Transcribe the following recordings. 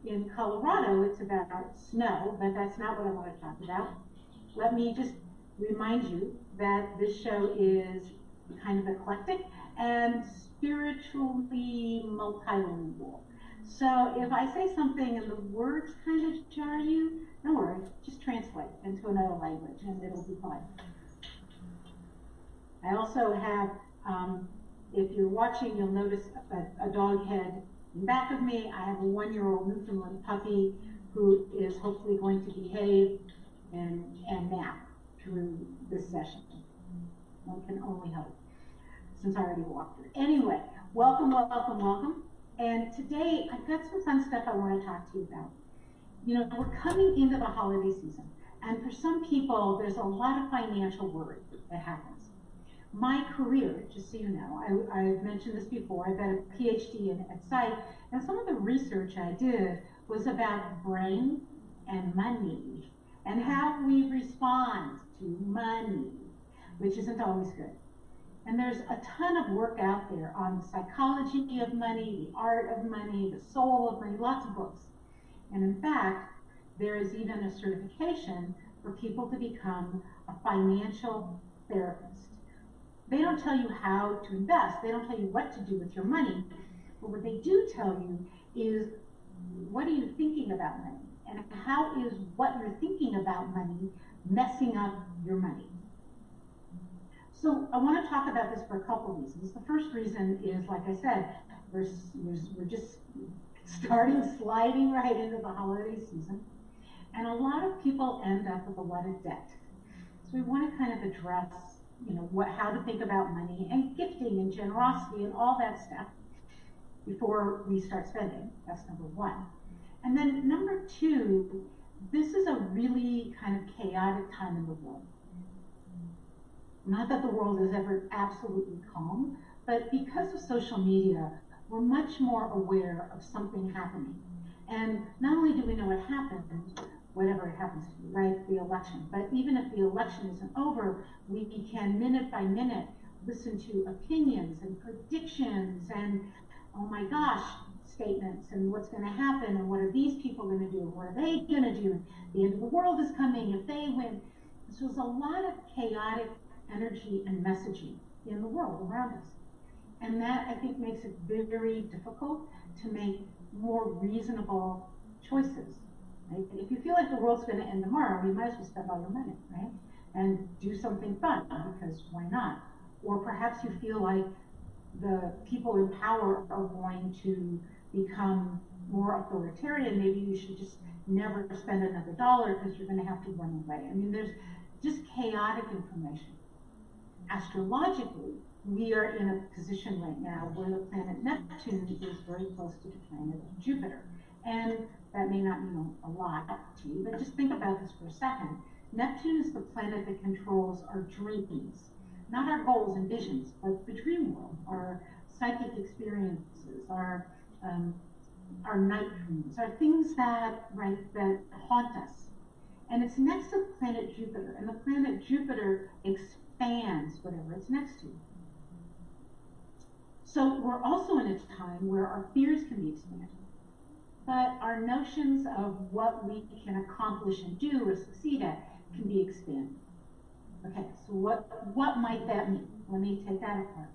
in Colorado, it's about snow, but that's not what I want to talk about. Let me just remind you that this show is kind of eclectic and spiritually multilingual. So if I say something and the words kind of jar you, don't worry, just translate into another language and it'll be fine. I also have, if you're watching, you'll notice a dog head in back of me. I have a 1-year-old Newfoundland puppy who is hopefully going to behave and nap through this session. One can only hope, since I already walked her. Anyway, welcome, welcome, welcome. And today I've got some fun stuff I want to talk to you about. You know, we're coming into the holiday season, and for some people, there's a lot of financial worry that happens. My career, just so you know, I've mentioned this before, I've got a PhD at Psych, and some of the research I did was about brain and money, and how we respond to money, which isn't always good. And there's a ton of work out there on the psychology of money, the art of money, the soul of money, lots of books. And in fact, there is even a certification for people to become a financial therapist. They don't tell you how to invest, they don't tell you what to do with your money, but what they do tell you is, what are you thinking about money? And how is what you're thinking about money messing up your money? So I want to talk about this for a couple of reasons. The first reason is, like I said, we're just sliding right into the holiday season, and a lot of people end up with a lot of debt. So we want to kind of address, you know, how to think about money and gifting and generosity and all that stuff before we start spending. That's number one. And then number two, this is a really kind of chaotic time in the world. Not that the world is ever absolutely calm, but because of social media, we're much more aware of something happening. And not only do we know what happened, whatever it happens to be, right, the election, but even if the election isn't over, we can minute by minute listen to opinions and predictions and, oh my gosh, statements and what's going to happen and what are these people going to do and what are they going to do. The end of the world is coming if they win. So there's a lot of chaotic energy and messaging in the world around us. And that, I think, makes it very difficult to make more reasonable choices. Right? If you feel like the world's going to end tomorrow, you might as well spend all your money, right? And do something fun, because why not? Or perhaps you feel like the people in power are going to become more authoritarian. Maybe you should just never spend another dollar because you're going to have to run away. I mean, there's just chaotic information. Astrologically, we are in a position right now where the planet Neptune is very close to the planet Jupiter. And that may not mean a lot to you, but just think about this for a second. Neptune is the planet that controls our dreams, not our goals and visions, but the dream world, our psychic experiences, our night dreams, our things that haunt us. And it's next to the planet Jupiter, and the planet Jupiter expands whatever it's next to. So we're also in a time where our fears can be expanded, but our notions of what we can accomplish and do or succeed at can be expanded. Okay, so what might that mean? Let me take that apart.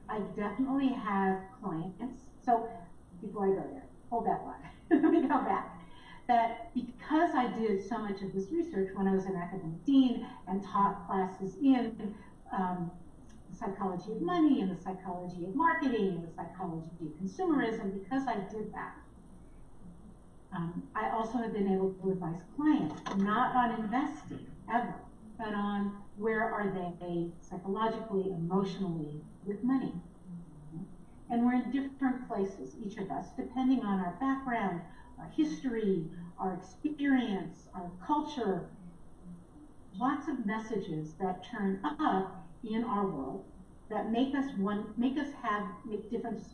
I definitely have clients, so before I go there, hold that one, let me come back. That because I did so much of this research when I was an academic dean and taught classes in the psychology of money and the psychology of marketing and the psychology of consumerism, because I did that, I also have been able to advise clients not on investing ever, but on where are they psychologically, emotionally with money. And we're in different places, each of us, depending on our background, our history, our experience, our culture. Lots of messages that turn up in our world that make difference.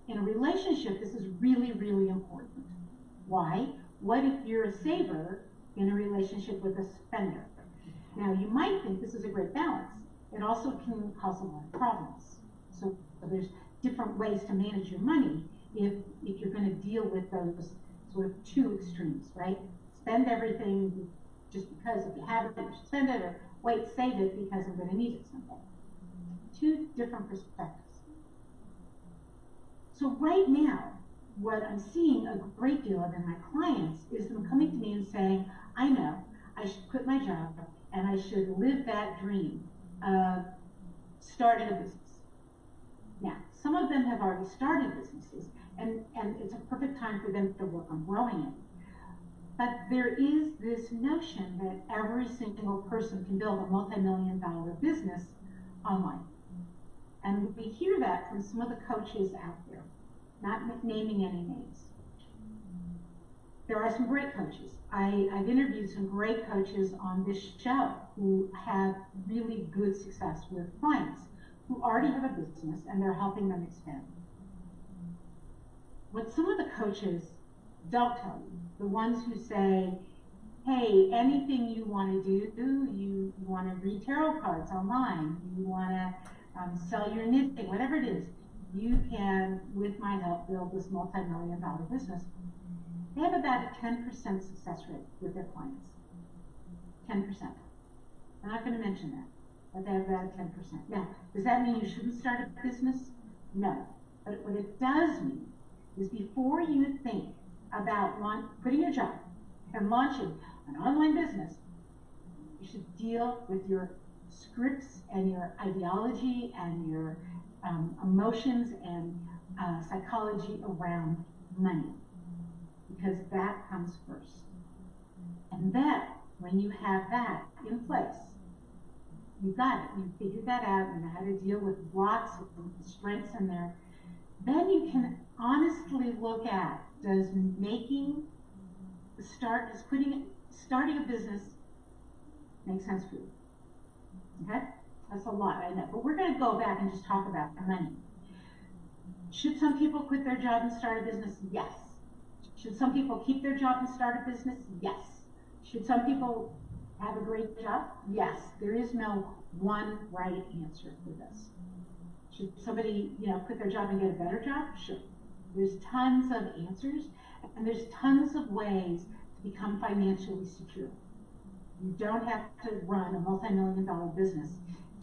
In a relationship, this is really, really important. Why? What if you're a saver in a relationship with a spender? Now, you might think this is a great balance. It also can cause a lot of problems. So there's different ways to manage your money if you're going to deal with those sort of two extremes, right? Spend everything just because if you have it, you should spend it, or wait, save it because I'm going to need it someday. Two different perspectives. So right now, what I'm seeing a great deal of in my clients is them coming to me and saying, I know I should quit my job and I should live that dream of starting a business. Now, some of them have already started businesses, and it's a perfect time for them to work on growing it. But there is this notion that every single person can build a multi-million-dollar business online. And we hear that from some of the coaches out there, not naming any names. There are some great coaches. I've interviewed some great coaches on this show who have really good success with clients who already have a business and they're helping them expand. What some of the coaches don't tell you, the ones who say, hey, anything you want to do, you want to read tarot cards online, you want to sell your knitting, whatever it is, you can, with my help, build this multi-million-dollar business. They have about a 10% success rate with their clients. 10%. I'm not going to mention that, but they have about a 10%. Now, does that mean you shouldn't start a business? No. But what it does mean is before you think about quitting your job and launching an online business, you should deal with your scripts and your ideology and your emotions and psychology around money, because that comes first. And then, when you have that in place, you got it, you figured that out, you know how to deal with blocks, with strengths in there, then you can honestly look at, does starting a business make sense for you? Okay? That's a lot, I know. But we're going to go back and just talk about money. Should some people quit their job and start a business? Yes. Should some people keep their job and start a business? Yes. Should some people have a great job? Yes. There is no one right answer for this. Should somebody, quit their job and get a better job? Sure. There's tons of answers, and there's tons of ways to become financially secure. You don't have to run a multi-million-dollar business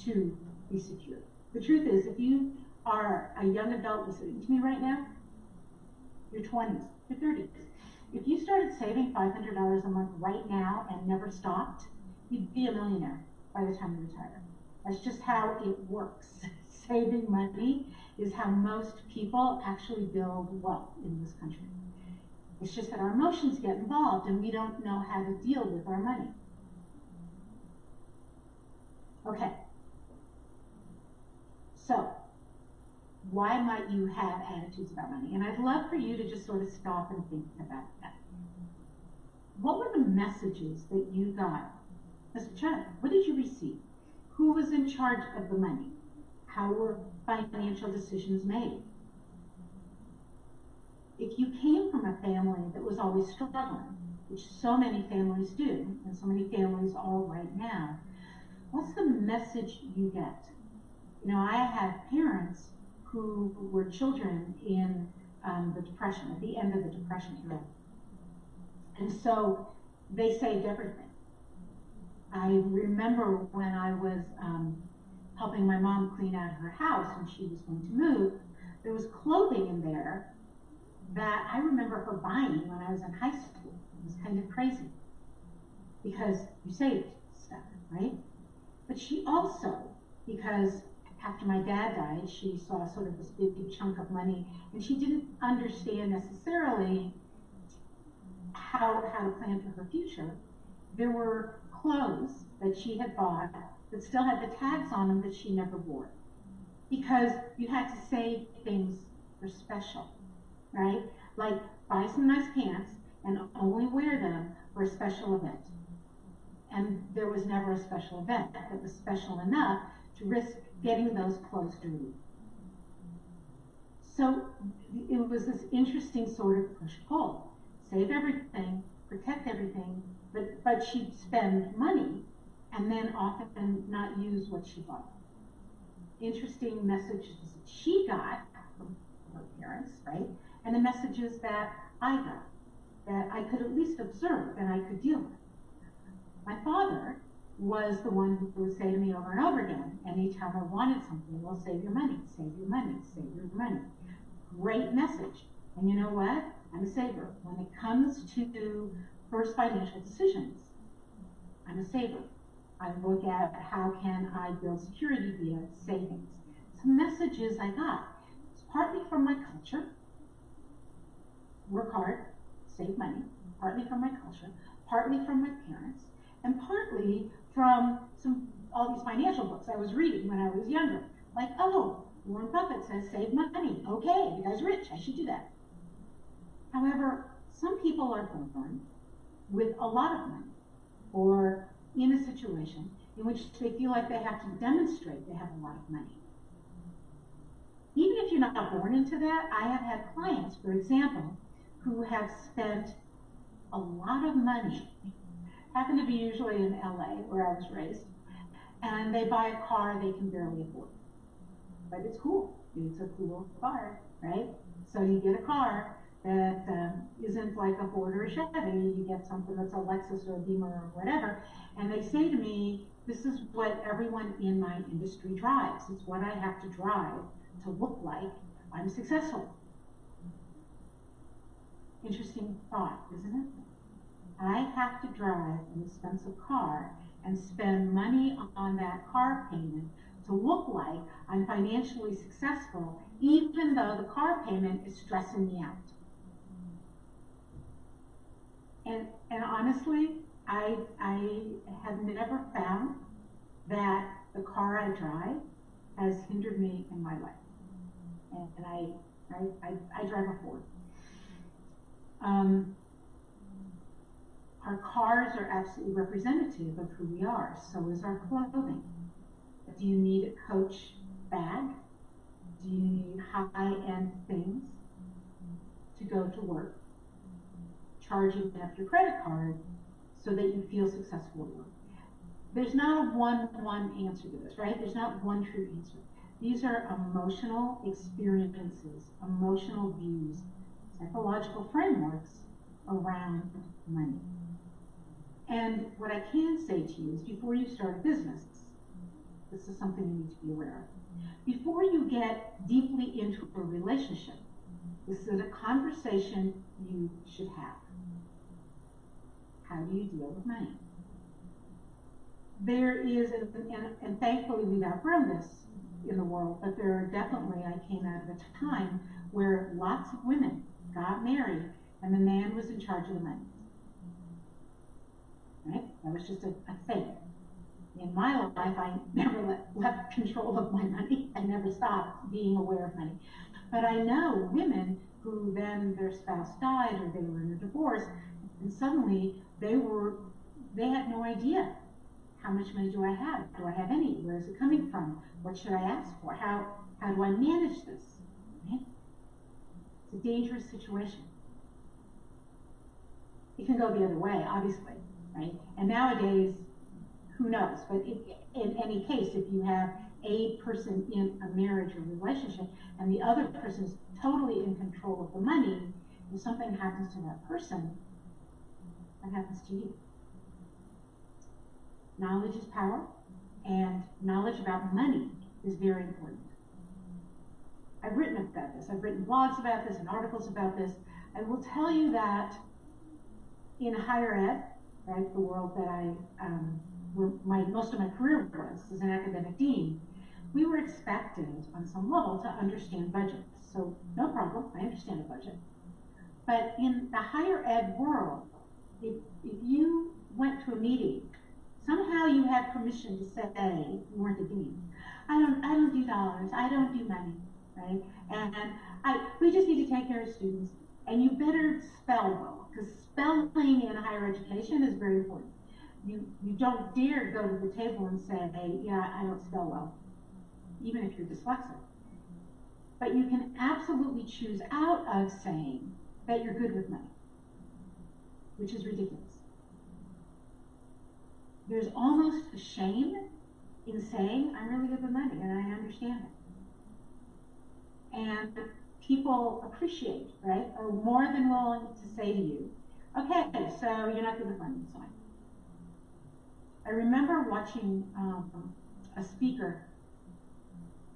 to be secure. The truth is, if you are a young adult listening to me right now, your 20s, your 30s, if you started saving $500 a month right now and never stopped, you'd be a millionaire by the time you retire. That's just how it works. Saving money is how most people actually build wealth in this country. It's just that our emotions get involved and we don't know how to deal with our money. Okay. So, why might you have attitudes about money? And I'd love for you to just sort of stop and think about that. What were the messages that you got as a child? What did you receive? Who was in charge of the money? How were financial decisions made? If you came from a family that was always struggling, which so many families do, and so many families are right now, what's the message you get? I have parents who were children in the Depression, at the end of the Depression era. And so they saved everything. I remember when I was helping my mom clean out her house and she was going to move, there was clothing in there that I remember her buying when I was in high school. It was kind of crazy because you saved stuff, right? But she also, because after my dad died, she saw sort of this big chunk of money, and she didn't understand necessarily how to plan for her future. There were clothes that she had bought that still had the tags on them that she never wore, because you had to save things for special, right? Like buy some nice pants and only wear them for a special event. And there was never a special event that was special enough to risk getting those clothes dirty. So it was this interesting sort of push-pull. Save everything, protect everything, but she'd spend money and then often not use what she bought. Interesting messages she got from her parents, right? and the messages that I got, that I could at least observe and I could deal with. My father was the one who would say to me over and over again, anytime I wanted something, well, save your money, save your money, save your money. Great message. And you know what? I'm a saver. When it comes to first financial decisions, I'm a saver. I look at how can I build security via savings. Some messages I got. It's partly from my culture. Work hard, save money. Partly from my culture. Partly from my parents. And partly from all these financial books I was reading when I was younger. Like, oh, Warren Buffett says save money. Okay, the guy's rich, I should do that. However, some people are born with a lot of money, or in a situation in which they feel like they have to demonstrate they have a lot of money. Even if you're not born into that, I have had clients, for example, who have spent a lot of money, happen to be usually in LA, where I was raised, and they buy a car they can barely afford. But it's cool. It's a cool car, right? So you get a car that isn't like a Ford or a Chevy. You get something that's a Lexus or a Beamer or whatever. And they say to me, this is what everyone in my industry drives. It's what I have to drive to look like I'm successful. Interesting thought, isn't it? I have to drive an expensive car and spend money on that car payment to look like I'm financially successful, even though the car payment is stressing me out. And honestly, I have never found that the car I drive has hindered me in my life. And I drive a Ford. Our cars are absolutely representative of who we are. So is our clothing. Do you need a Coach bag? Do you need high-end things to go to work? Charging up your credit card so that you feel successful at work. There's not a one answer to this, right? There's not one true answer. These are emotional experiences, emotional views, psychological frameworks around money. And what I can say to you is before you start a business, this is something you need to be aware of. Before you get deeply into a relationship, this is a conversation you should have. How do you deal with money? There is, and thankfully we've outgrown this in the world, but there are definitely, I came out of a time where lots of women got married and the man was in charge of the money. Right? That was just a thing. In my life, I never left control of my money. I never stopped being aware of money. But I know women who then their spouse died or they were in a divorce, and suddenly they had no idea. How much money do I have? Do I have any? Where is it coming from? What should I ask for? How do I manage this? Right? It's a dangerous situation. It can go the other way, obviously, right? And nowadays, who knows? But in any case, if you have a person in a marriage or relationship and the other person is totally in control of the money, if something happens to that person, what happens to you? Knowledge is power, and knowledge about money is very important. I've written about this. I've written blogs about this and articles about this. I will tell you that in higher ed, right, the world that most of my career was as an academic dean, we were expected on some level to understand budgets. So no problem, I understand a budget. But in the higher ed world, if you went to a meeting, somehow you had permission to say, you weren't the dean, I don't do dollars, I don't do money, right? And we just need to take care of students, and you better spell well, because spelling in higher education is very important. You don't dare go to the table and say, hey, yeah, I don't spell well, even if you're dyslexic. But you can absolutely choose out of saying that you're good with money, which is ridiculous. There's almost a shame in saying, I'm really good with money and I understand it. And people appreciate, right? Are more than willing to say to you, okay, so you're not good with money, it's fine. I remember watching a speaker,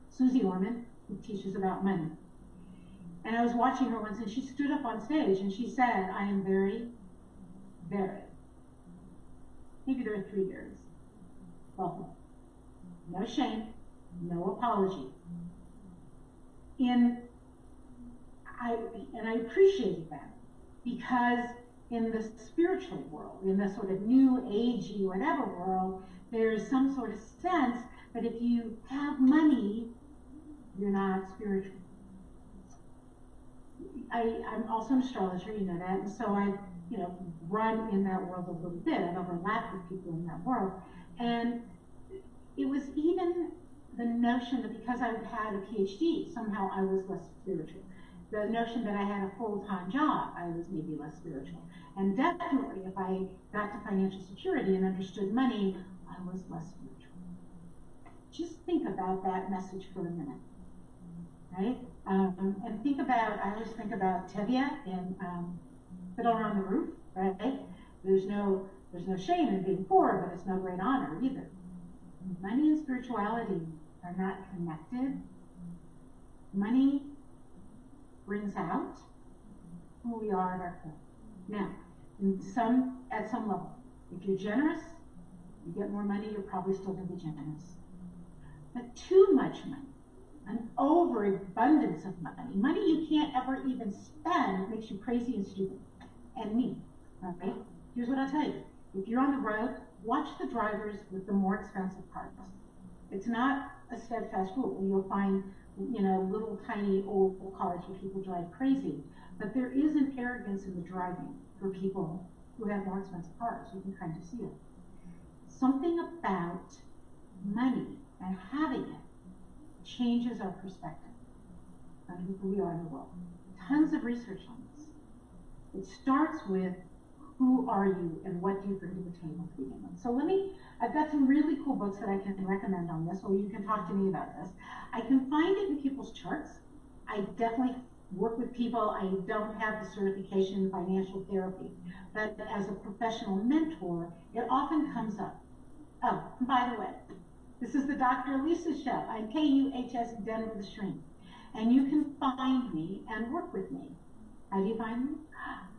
Susie Orman, who teaches about money. And I was watching her once, and she stood up on stage and she said, I am very, very, maybe there are 3 varies, wealthy. No shame, no apology. And I appreciated that, because in the spiritual world, in the sort of new agey whatever world, there's some sort of sense that if you have money, you're not spiritual. I'm also an astrologer, you know that, and so I, run in that world a little bit. I've overlapped with people in that world, and it was even the notion that because I had a PhD, somehow I was less spiritual. The notion that I had a full-time job, I was maybe less spiritual. And definitely, if I got to financial security and understood money, I was less spiritual. Just think about that message for a minute, right? And think about, I always think about Tevye in Fiddler on the Roof, right? There's no shame in being poor, but it's no great honor either. Money and spirituality are not connected. Money brings out who we are at our core. Now, at some level, if you're generous, you get more money, you're probably still going to be generous. But too much money, an overabundance of money you can't ever even spend, makes you crazy and stupid, and me. Okay? Here's what I'll tell you. If you're on the road, watch the drivers with the more expensive cars. It's not a steadfast rule. You'll find, little tiny old cars where people drive crazy. But there is an arrogance in the driving for people who have more expensive cars. You can kind of see it. Something about money and having it changes our perspective on who we are in the world. Tons of research on this. It starts with, who are you and what do you bring to the table to begin with? So I've got some really cool books that I can recommend on this, or you can talk to me about this. I can find it in people's charts. I definitely work with people. I don't have the certification in financial therapy, but as a professional mentor, it often comes up. Oh, and by the way, this is the Dr. Elisa show. I'm KUHS Denver the Stream. And you can find me and work with me. How do you find me?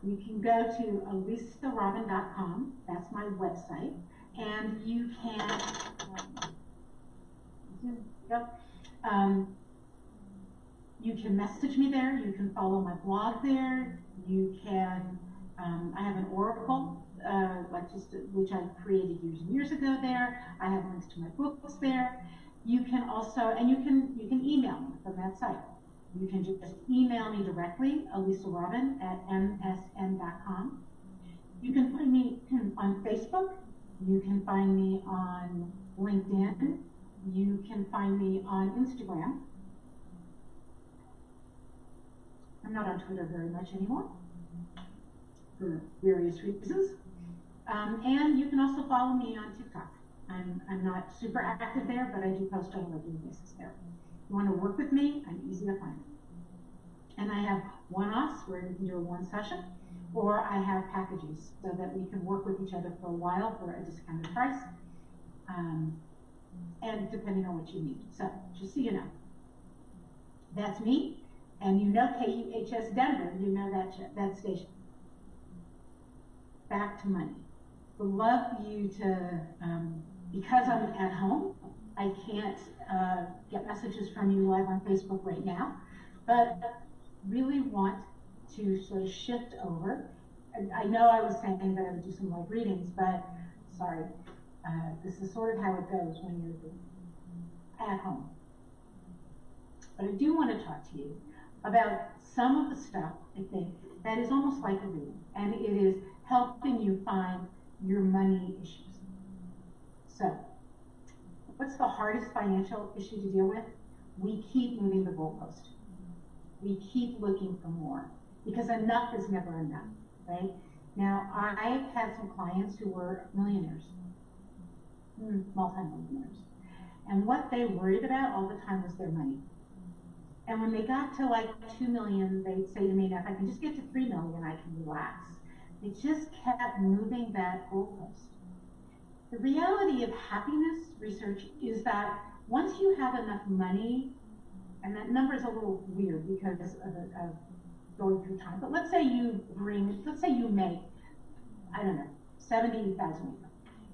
You can go to elisarobin.com. That's my website. And you can, you can message me there. You can follow my blog there. You can, I have an oracle, which I created years and years ago there. I have links to my books there. You can also, and you can email me from that site. You can just email me directly, elisarobin@msn.com. You can find me on Facebook. You can find me on LinkedIn. You can find me on Instagram. I'm not on Twitter very much anymore for various reasons. And you can also follow me on TikTok. I'm not super active there, but I do post on a regular basis there. If you want to work with me, I'm easy to find. And I have one-offs where we can do a one session, or I have packages so that we can work with each other for a while for a discounted price, and depending on what you need. So, just so you know, that's me, and you know KUHS Denver, you know that station. Back to money. Would love you to, because I'm at home, I can't get messages from you live on Facebook right now, but really want to sort of shift over. I know I was saying that I would do some live readings, but sorry, this is sort of how it goes when you're at home. But I do want to talk to you about some of the stuff, I think, that is almost like a reading, and it is helping you find your money issues. So, what's the hardest financial issue to deal with? We keep moving the goalpost. We keep looking for more, because enough is never enough, right? Now, I've had some clients who were millionaires, multi-millionaires, and what they worried about all the time was their money. And when they got to like 2 million, they'd say to me, if I can just get to 3 million, I can relax. They just kept moving that goalpost. The reality of happiness research is that once you have enough money, and that number is a little weird because of going through time, but let's say you make, I don't know, 70,000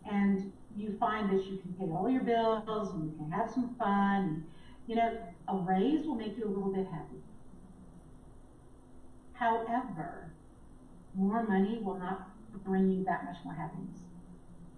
and you find that you can pay all your bills and you can have some fun, you know, a raise will make you a little bit happy. However, more money will not bring you that much more happiness.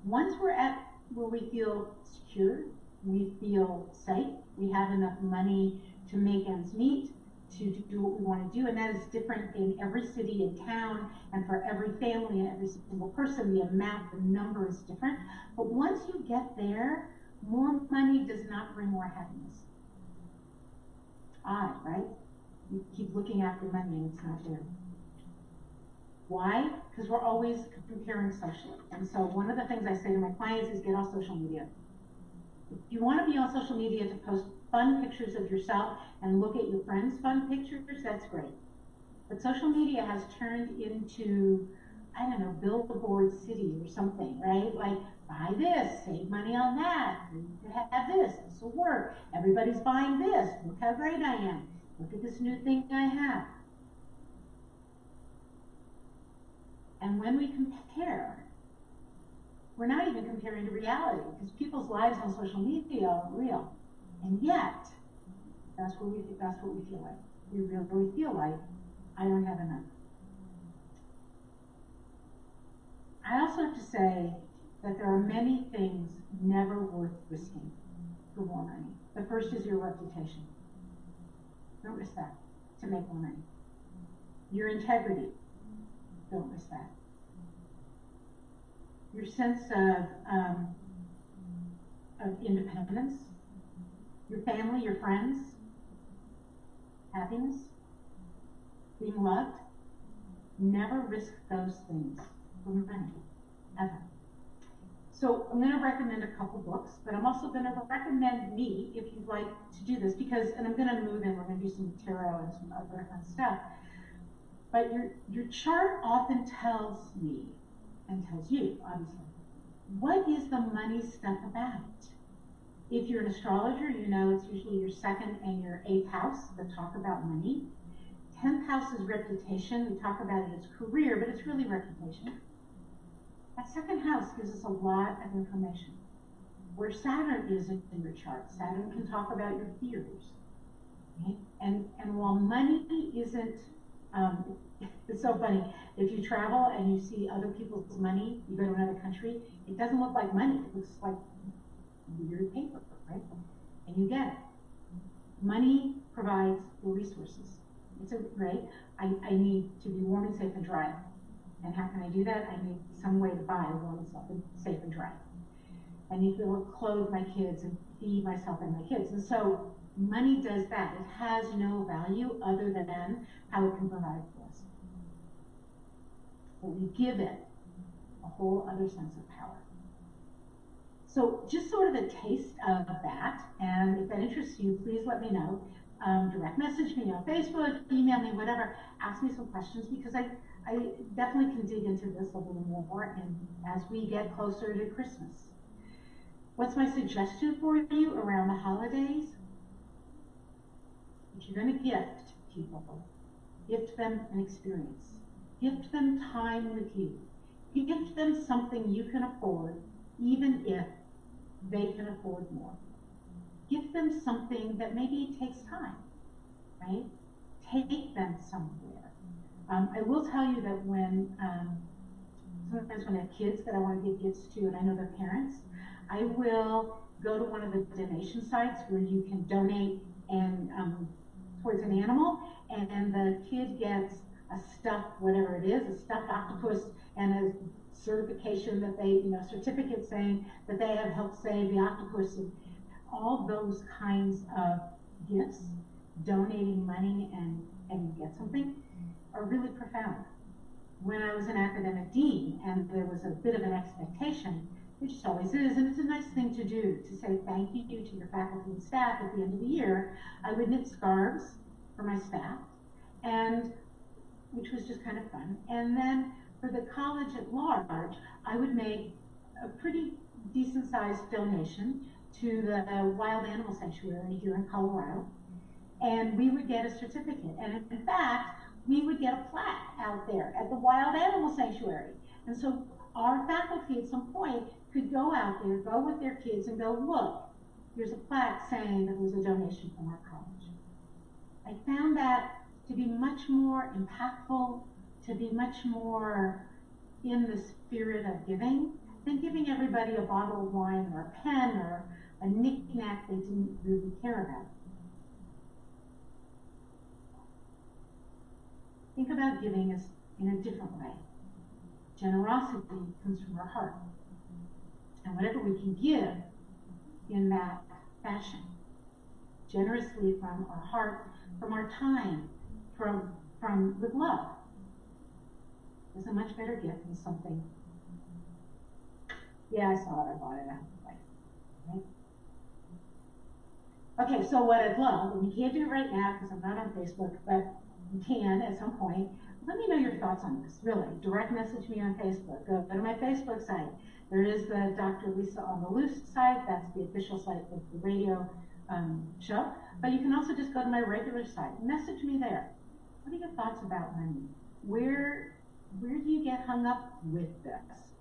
Once we're at where we feel secure, we feel safe, we have enough money to make ends meet, to do what we want to do, and that is different in every city and town, and for every family and every single person, the amount, the number is different. But once you get there, more money does not bring more happiness. Odd, right? You keep looking after money and it's not there. Why? Because we're always comparing socially. And so one of the things I say to my clients is get off social media. If you want to be on social media to post fun pictures of yourself and look at your friends' fun pictures, that's great. But social media has turned into, I don't know, billboard city or something, right? Like, buy this, save money on that, you could have this will work. Everybody's buying this, look how great I am. Look at this new thing I have. And when we compare, we're not even comparing to reality, because people's lives on social media are real. And yet, that's what we feel like. We really feel like, I don't have enough. I also have to say that there are many things never worth risking for more money. The first is your reputation. Don't risk that to make more money. Your integrity. Don't risk that. Your sense of independence, your family, your friends, happiness, being loved. Never risk those things for money, ever. So I'm going to recommend a couple books, but I'm also going to recommend me if you'd like to do this, because, and I'm going to move in, we're going to do some tarot and some other fun stuff. But your chart often tells me, and tells you, obviously, what is the money stuff about? If you're an astrologer, you know it's usually your 2nd and your 8th house that talk about money. 10th house is reputation. We talk about it as career, but it's really reputation. That 2nd house gives us a lot of information. Where Saturn is in your chart, Saturn can talk about your fears. Okay? And while money isn't, it's so funny, if you travel and you see other people's money, you go to another country, it doesn't look like money, it looks like weird paper, right? And you get it. Money provides the resources. It's a, right? I need to be warm and safe and dry. And how can I do that? I need some way to buy warm and safe and dry. I need to be able to clothe my kids and feed myself and my kids. And so money does that. It has no value other than how it can provide for us. But we give it a whole other sense of power. So just sort of a taste of that, and if that interests you, please let me know. Direct message me on Facebook, email me, whatever. Ask me some questions, because I definitely can dig into this a little more and as we get closer to Christmas. What's my suggestion for you around the holidays? If you're going to gift people, gift them an experience. Gift them time with you. Gift them something you can afford, even if they can afford more. Give them something that maybe takes time, right? Take them somewhere. I will tell you that when, sometimes when I have kids that I want to give gifts to and I know their parents, I will go to one of the donation sites where you can donate and towards an animal, and the kid gets a stuffed, whatever it is, a stuffed octopus and a certification that they, certificate saying that they have helped save the octopus. And all those kinds of gifts, donating money and you get something, are really profound. When I was an academic dean and there was a bit of an expectation, it just always is, and it's a nice thing to do, to say thank you to your faculty and staff at the end of the year, I would knit scarves for my staff, and which was just kind of fun. And then for the college at large, I would make a pretty decent sized donation to the Wild Animal Sanctuary here in Colorado, and we would get a certificate. And in fact, we would get a plaque out there at the Wild Animal Sanctuary. And so our faculty at some point could go out there, go with their kids and go, look, here's a plaque saying that it was a donation from our college. I found that to be much more impactful, to be much more in the spirit of giving than giving everybody a bottle of wine or a pen or a knick-knack they didn't really care about. Think about giving as in a different way. Generosity comes from our heart. And whatever we can give in that fashion, generously from our heart, from our time, from with love, is a much better gift than something. Yeah, I saw it, I bought it, right? Okay, so what I'd love, and you can't do it right now because I'm not on Facebook, but you can at some point. Let me know your thoughts on this, really. Direct message me on Facebook. Go to my Facebook site. There is the Dr. Elisa on the Loose site. That's the official site of the radio show. But you can also just go to my regular site. Message me there. What are your thoughts about money? Where do you get hung up with this?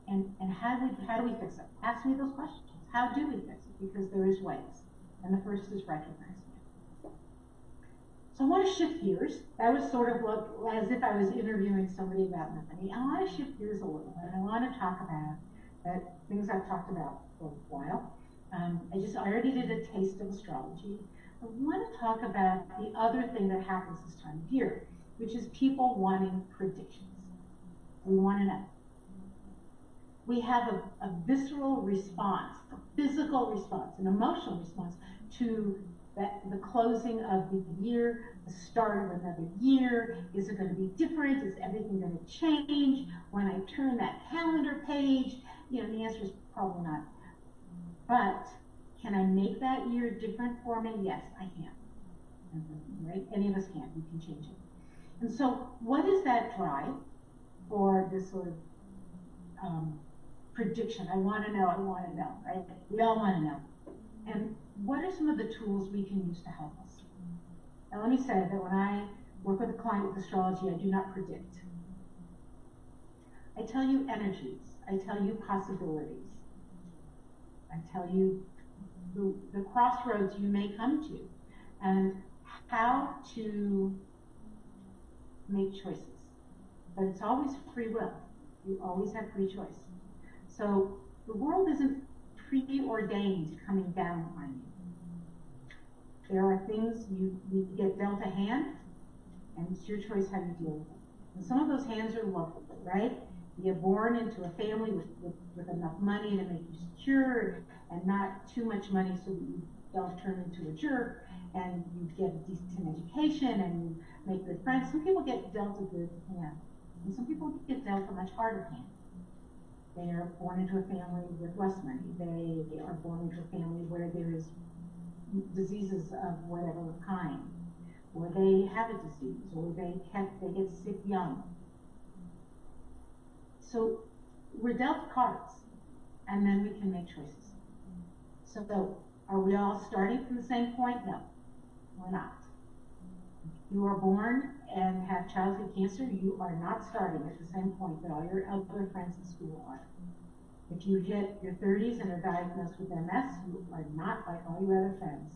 And how do we fix it? Ask me those questions. How do we fix it? Because there is ways. And the first is recognizing it. So I want to shift gears. That was sort of as if I was interviewing somebody about money. I want to shift gears a little bit. I want to talk about things I've talked about for a while. I already did a taste of astrology. I want to talk about the other thing that happens this time of year, which is people wanting predictions. We want to know. We have a visceral response, a physical response, an emotional response to the closing of the year, the start of another year. Is it going to be different? Is everything going to change when I turn that calendar page? The answer is probably not. But can I make that year different for me? Yes, I can. Right? Any of us can. We can change it. And so what is that drive for this sort of prediction? I want to know, right? We all want to know. And what are some of the tools we can use to help us? Now let me say that when I work with a client with astrology, I do not predict. I tell you energies. I tell you possibilities. I tell you the crossroads you may come to and how to make choices. But it's always free will. You always have free choice. So the world isn't preordained coming down on you. There are things you get dealt a hand, and it's your choice how you deal with it. And some of those hands are lovely, right? You get born into a family with enough money to make you secure, and not too much money so that you don't turn into a jerk, and you get a decent education, and you make good friends. Some people get dealt a good hand, and some people get dealt a much harder hand. They are born into a family with less money. They are born into a family where there is diseases of whatever kind, or they have a disease, or they get sick young. So we're dealt cards, and then we can make choices. So are we all starting from the same point? No, we're not. If you are born and have childhood cancer, you are not starting at the same point that all your other friends in school are. If you hit your 30s and are diagnosed with MS, you are not like all your other friends.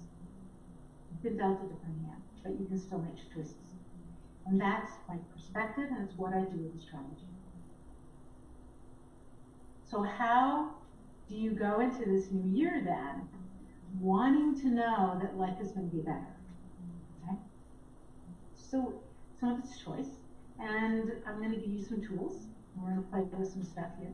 You've been dealt a different hand, but you can still make choices. And that's my perspective, and it's what I do with astrology. So how do you go into this new year then, wanting to know that life is going to be better? Okay? So some of it's choice, and I'm going to give you some tools. We're going to play with some stuff here.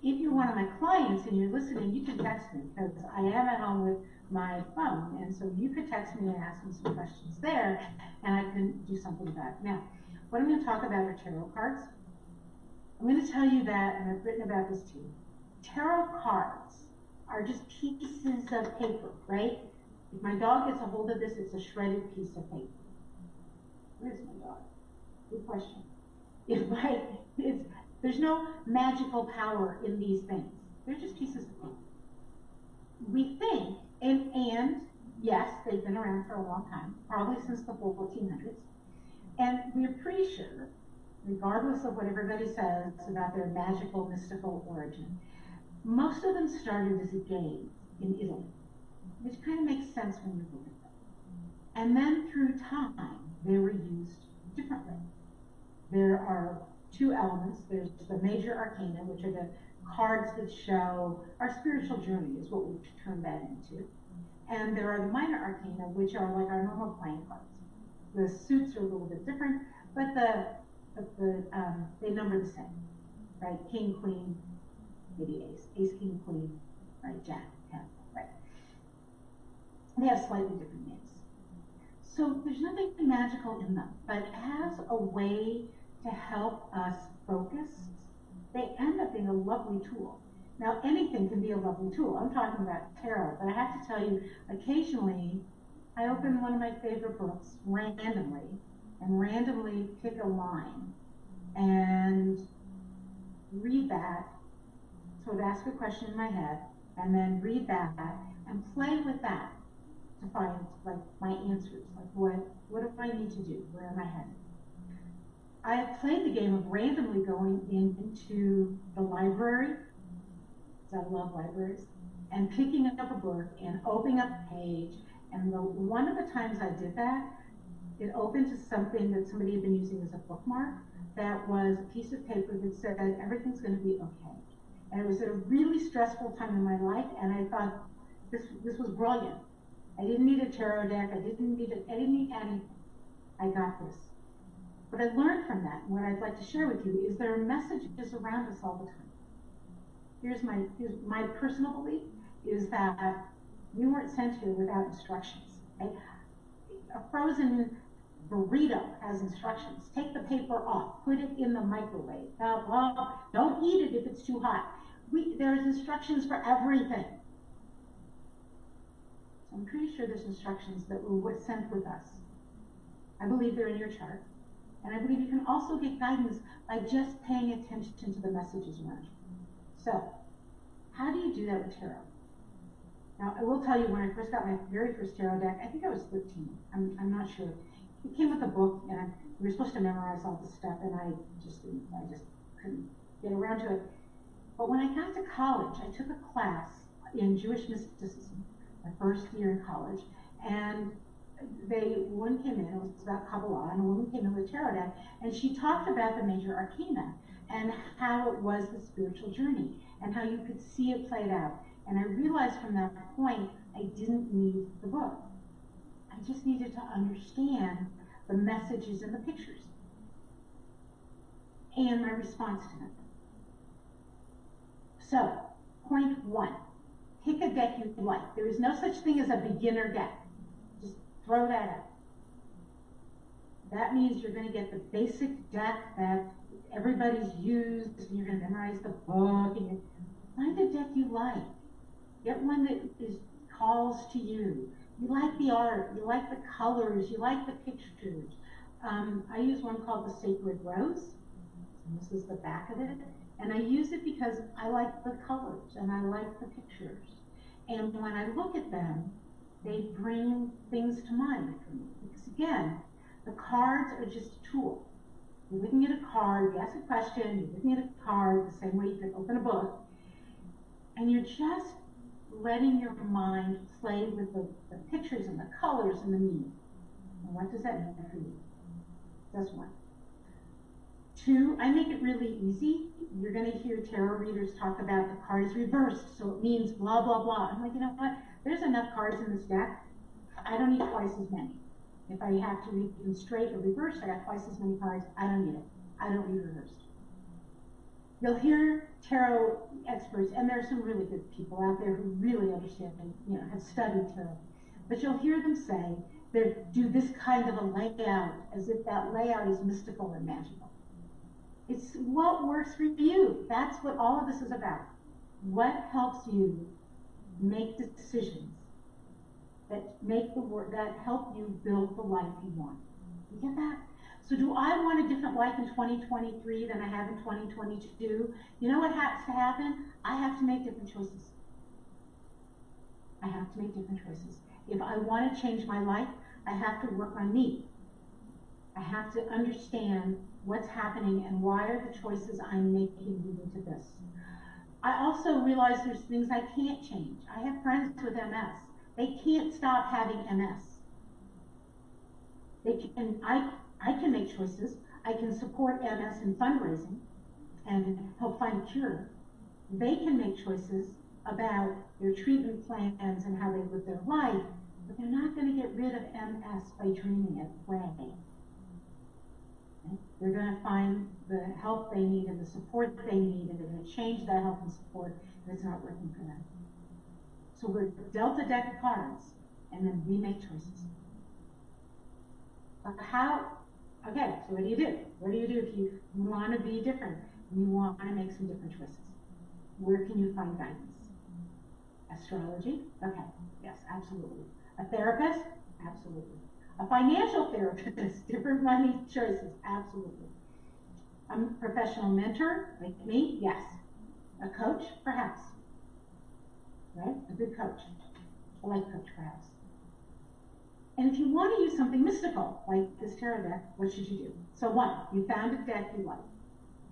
If you're one of my clients and you're listening, you can text me because I am at home with my phone, and so you could text me and ask me some questions there, and I can do something about it. Now, what I'm going to talk about are tarot cards. I'm going to tell you that, and I've written about this too. Tarot cards are just pieces of paper, right? If my dog gets a hold of this, it's a shredded piece of paper. Where's my dog? Good question. There's no magical power in these things. They're just pieces of paper. We think, and yes, they've been around for a long time, probably since the 1400s, and we're pretty sure, regardless of what everybody says about their magical, mystical origin, most of them started as a game in Italy, which kind of makes sense when you look at them. And then through time, they were used differently. There are two elements. There's the major arcana, which are the cards that show our spiritual journey, is what we've turned that into. And there are the minor arcana, which are like our normal playing cards. The suits are a little bit different, but they number the same, right? King, queen, maybe ace, king, queen, right? Jack, 10, right? They have slightly different names. So there's nothing magical in them, but as a way to help us focus, they end up being a lovely tool. Now, anything can be a lovely tool. I'm talking about tarot, but I have to tell you, occasionally, I open one of my favorite books randomly, and randomly pick a line, and read that, sort of ask a question in my head, and then read that, and play with that to find, like, my answers. Like, what do I need to do? Where am I headed? I have played the game of randomly going into the library, because I love libraries, and picking up a book and opening up a page. And one of the times I did that, it opened to something that somebody had been using as a bookmark. That was a piece of paper that said everything's going to be okay. And it was at a really stressful time in my life, and I thought this was brilliant. I didn't need a tarot deck. I didn't need anything. I got this. What I learned from that, and what I'd like to share with you, is there are messages around us all the time. Here's my personal belief, is that we weren't sent here without instructions. Right? A frozen burrito has instructions. Take the paper off, put it in the microwave. Don't eat it if it's too hot. There's instructions for everything. So I'm pretty sure there's instructions that were sent with us. I believe they're in your chart. And I believe you can also get guidance by just paying attention to the messages around you. So, how do you do that with tarot? Now, I will tell you, when I first got my very first tarot deck, I think I was 13. I'm not sure. It came with a book, and we were supposed to memorize all this stuff, and I just couldn't get around to it. But when I got to college, I took a class in Jewish mysticism, my first year in college, and a woman came in, it was about Kabbalah, and a woman came in with a tarot deck, and she talked about the major arcana, and how it was the spiritual journey, and how you could see it played out. And I realized from that point, I didn't need the book. I just needed to understand the messages and the pictures, and my response to them. So, point one, pick a deck you like. There is no such thing as a beginner deck. Just throw that out. That means you're going to get the basic deck that everybody's used, and you're going to memorize the book, and find a deck you like. Get one that calls to you. You like the art, you like the colors, you like the pictures. I use one called the Sacred Rose, and this is the back of it, and I use it because I like the colors and I like the pictures. And when I look at them, they bring things to mind for me. Because again, the cards are just a tool. You're looking at a card, you ask a question, you're looking at a card the same way you could open a book, and you're just letting your mind play with the pictures and the colors and the meaning. And what does that mean for you? That's one. Two, I make it really easy. You're going to hear tarot readers talk about the card is reversed, so it means blah, blah, blah. I'm like, you know what? There's enough cards in this deck. I don't need twice as many. If I have to read them straight or reversed, I got twice as many cards. I don't need it. I don't read reversed. You'll hear tarot experts, and there are some really good people out there who really understand and have studied tarot. But you'll hear them say they do this kind of a layout, as if that layout is mystical and magical. It's what works for you. That's what all of this is about. What helps you make decisions that make the work, that help you build the life you want. You get that? So do I want a different life in 2023 than I have in 2022? You know what has to happen? I have to make different choices. I have to make different choices. If I want to change my life, I have to work on me. I have to understand what's happening and why are the choices I'm making leading to this. I also realize there's things I can't change. I have friends with MS. They can't stop having MS. I can make choices. I can support MS in fundraising and help find a cure. They can make choices about their treatment plans and how they live their life, but they're not going to get rid of MS by dreaming it away. Okay? They're going to find the help they need and the support they need, and they're going to change that help and support if it's not working for them. So we're dealt a deck of cards, and then we make choices. Okay, so what do you do? What do you do if you want to be different and you want to make some different choices? Where can you find guidance? Astrology? Okay, yes, absolutely. A therapist? Absolutely. A financial therapist, different money choices, absolutely. A professional mentor, like me? Yes. A coach? Perhaps. Right? A good coach. A life coach, perhaps. And if you want to use something mystical, like this tarot deck, what should you do? So one, you found a deck you like.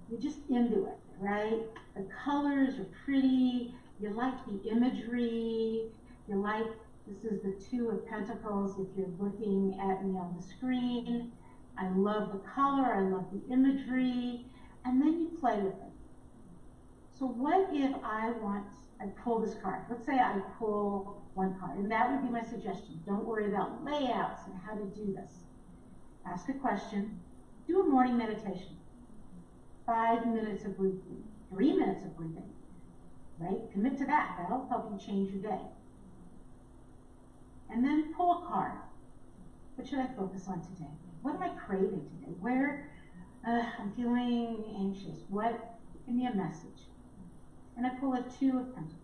You're just into it, right? The colors are pretty. You like the imagery. You like, this is the Two of Pentacles if you're looking at me on the screen. I love the color. I love the imagery. And then you play with it. So what if I pull this card? Let's say I pull one card, and that would be my suggestion. Don't worry about layouts and how to do this. Ask a question. Do a morning meditation. 5 minutes of breathing. 3 minutes of breathing. Right? Commit to that. That'll help you change your day. And then pull a card. What should I focus on today? What am I craving today? Where I'm feeling anxious. Give me a message. And I pull a Two of Pentacles.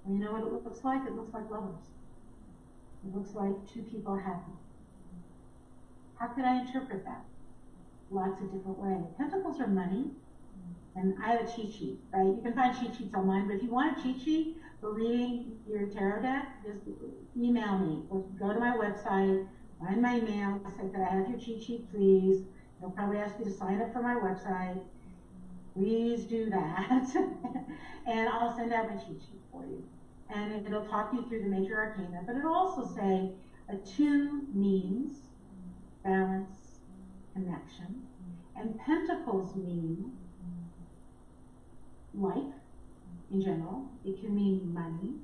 And you know what it looks like? It looks like lovers. It looks like two people happy. How could I interpret that? Lots of different ways. Pentacles are money. And I have a cheat sheet, right? You can find cheat sheets online, but if you want a cheat sheet for reading your tarot deck, just email me. Or go to my website, find my email, say, could I have your cheat sheet, please? They'll probably ask you to sign up for my website. Please do that. And I'll send out my cheat sheet for you. And it'll talk you through the major arcana, but it'll also say a two means balance, connection, and pentacles mean life in general. It can mean money,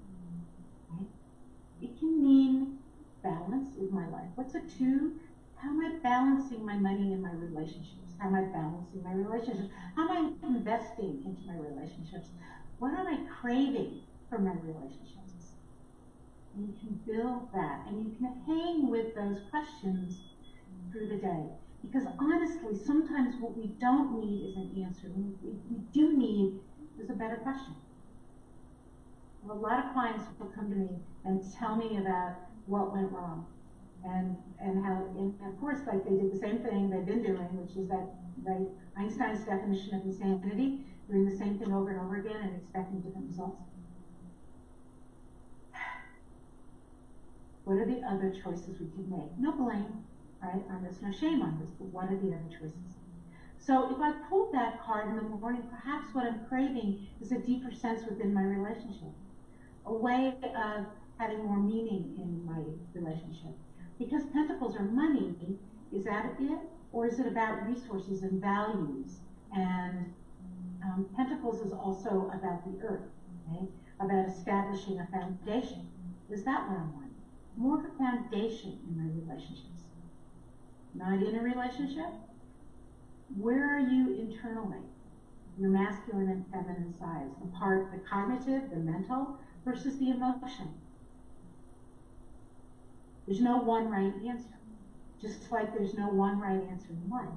right? It can mean balance in my life. What's a two? How am I balancing my money in my relationships? How am I balancing my relationships? How am I investing into my relationships? What am I craving for my relationships? And you can build that, and you can hang with those questions through the day. Because honestly, sometimes what we don't need is an answer. We do need is a better question. A lot of clients will come to me and tell me about what went wrong. And how, and of course, like they did the same thing they've been doing, which is that, right, Einstein's definition of insanity, doing the same thing over and over again and expecting different results. What are the other choices we could make? No blame, right? There's no shame on this, but what are the other choices? So if I pulled that card in the morning, perhaps what I'm craving is a deeper sense within my relationship, a way of having more meaning in my relationship. Because pentacles are money, is that it? Or is it about resources and values? And pentacles is also about the earth, okay? About establishing a foundation. Is that what I want? More of a foundation in my relationships. Not in a relationship? Where are you internally? Your masculine and feminine sides. The cognitive, the mental, versus the emotion. There's no one right answer. Just like there's no one right answer in life.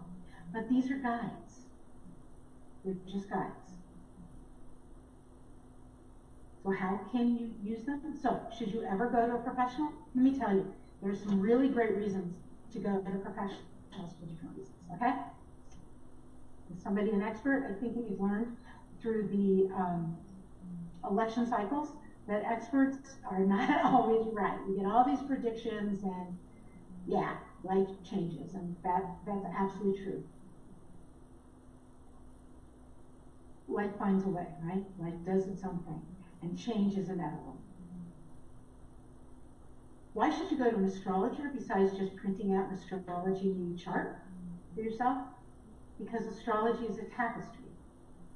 But these are guides. They're just guides. So how can you use them? So should you ever go to a professional? Let me tell you, there's some really great reasons to go to professionals for different reasons, okay? Is somebody an expert? I think we've learned through the election cycles that experts are not always right. We get all these predictions and yeah, life changes, and that's absolutely true. Life finds a way, right? Life does its own thing, and change is inevitable. Why should you go to an astrologer besides just printing out an astrology chart for yourself? Because astrology is a tapestry,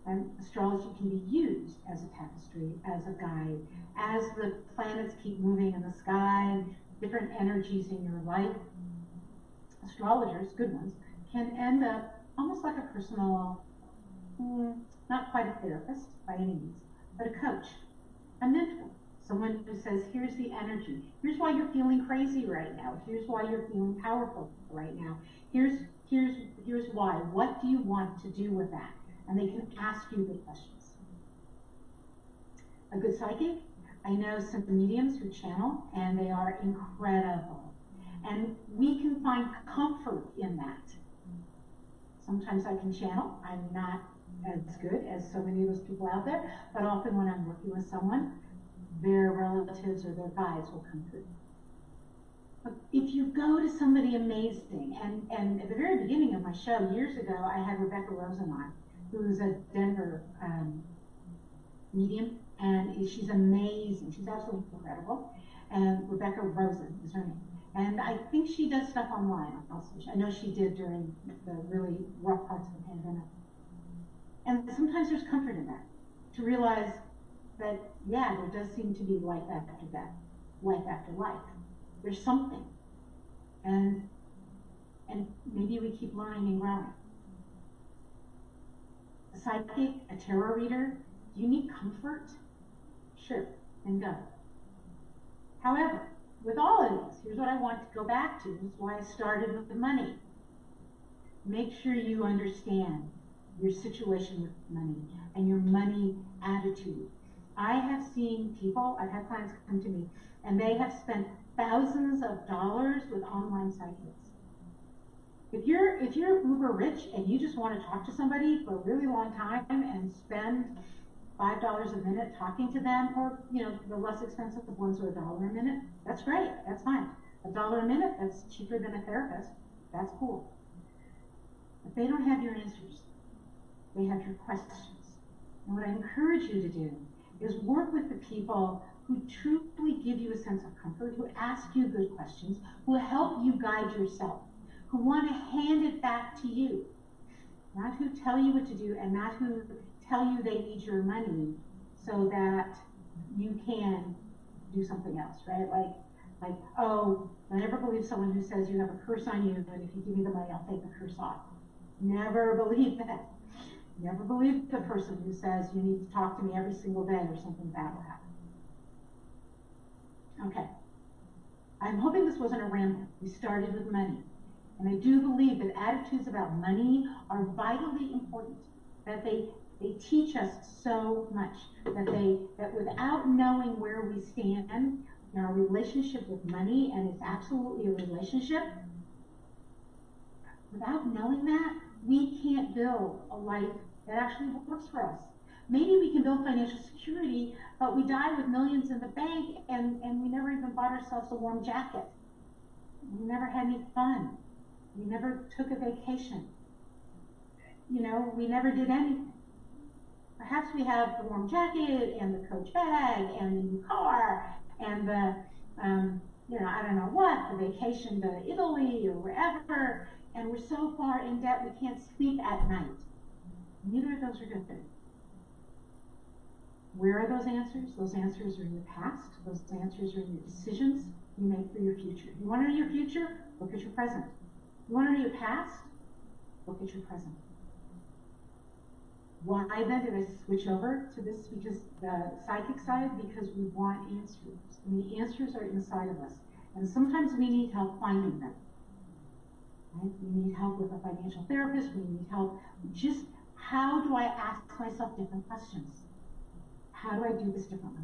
and astrology can be used as a tapestry, as a guide, as the planets keep moving in the sky, different energies in your life. Astrologers, good ones, can end up almost like a personal, not quite a therapist by any means, but a coach, a mentor, someone who says, here's the energy, here's why you're feeling crazy right now, here's why you're feeling powerful right now, here's why, what do you want to do with that? And they can ask you good questions. A good psychic, I know some mediums who channel, and they are incredible. And we can find comfort in that. Sometimes I can channel. I'm not as good as so many of those people out there, but often when I'm working with someone, their relatives or their guides will come through. But if you go to somebody amazing, and at the very beginning of my show, years ago, I had Rebecca Rosen on, who's a Denver medium, and she's amazing. She's absolutely incredible. And Rebecca Rosen is her name. And I think she does stuff online also. I know she did during the really rough parts of the pandemic. And sometimes there's comfort in that, to realize that, yeah, there does seem to be life after death, life after life. There's something. And maybe we keep learning and growing. A psychic, a tarot reader, do you need comfort? Sure, then go. However, with all of this, here's what I want to go back to. This is why I started with the money. Make sure you understand your situation with money and your money attitude. I have seen people, I've had clients come to me, and they have spent thousands of dollars with online psychics. If you're uber rich and you just want to talk to somebody for a really long time and spend $5 a minute talking to them, or the less expensive ones are $1 a minute, that's great, that's fine. $1 a minute, that's cheaper than a therapist, that's cool. But they don't have your answers, they have your questions. And what I encourage you to do is work with the people who truly give you a sense of comfort, who ask you good questions, who help you guide yourself, who want to hand it back to you, not who tell you what to do and not who tell you they need your money so that you can do something else, right? Like, oh, I never believe someone who says you have a curse on you, and if you give me the money, I'll take the curse off. Never believe that. Never believe the person who says you need to talk to me every single day or something bad will happen. Okay. I'm hoping this wasn't a ramble. We started with money. And I do believe that attitudes about money are vitally important, that they teach us so much, that without knowing where we stand in our relationship with money, and it's absolutely a relationship, without knowing that, we can't build a life that actually works for us. Maybe we can build financial security, but we die with millions in the bank, and we never even bought ourselves a warm jacket. We never had any fun. We never took a vacation. We never did anything. Perhaps we have the warm jacket and the Coach bag and the new car and the, I don't know what, the vacation to Italy or wherever, and we're so far in debt we can't sleep at night. Neither of those are good. Where are those answers? Those answers are in your past. Those answers are in your decisions you make for your future. You want to know your future? Look at your present. You want to know your past? Look at your present. Why then did I switch over to this? Because the psychic side, because we want answers. And the answers are inside of us. And sometimes we need help finding them. Right? We need help with a financial therapist. We need help. Just how do I ask myself different questions? How do I do this differently?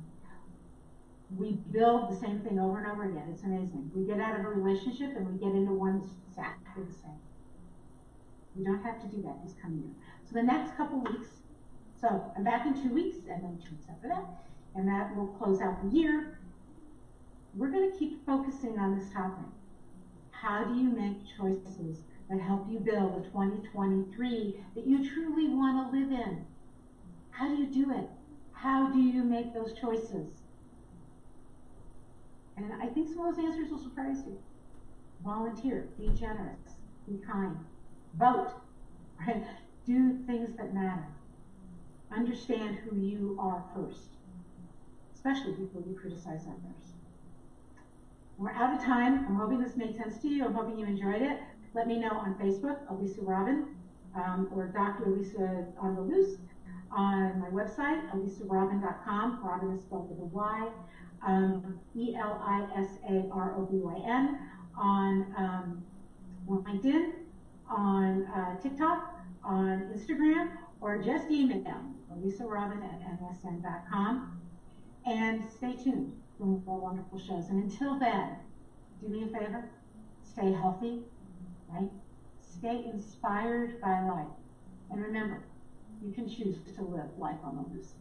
we build the same thing over and over again. It's amazing. We get out of a relationship and we get into one that's exactly the same. We don't have to do that this coming year. So the next couple weeks, so I'm back in 2 weeks, and then 2 weeks after that, and that will close out the year. We're going to keep focusing on this topic. How do you make choices that help you build a 2023 that you truly want to live in? How do you do it? How do you make those choices? And I think some of those answers will surprise you. Volunteer, be generous, be kind, vote, right? Do things that matter. Understand who you are first, especially before you criticize others. We're out of time. I'm hoping this made sense to you. I'm hoping you enjoyed it. Let me know on Facebook, Elisa Robin, or Dr. Elisa on the Loose. On my website, elisarobin.com. Robin is spelled with a Y. ELISAROBYN. On LinkedIn, on TikTok, on Instagram, or just email elisarobin@msn.com. And stay tuned for more wonderful shows. And until then, do me a favor, stay healthy, right? Stay inspired by life. And remember, you can choose to live life on the loose.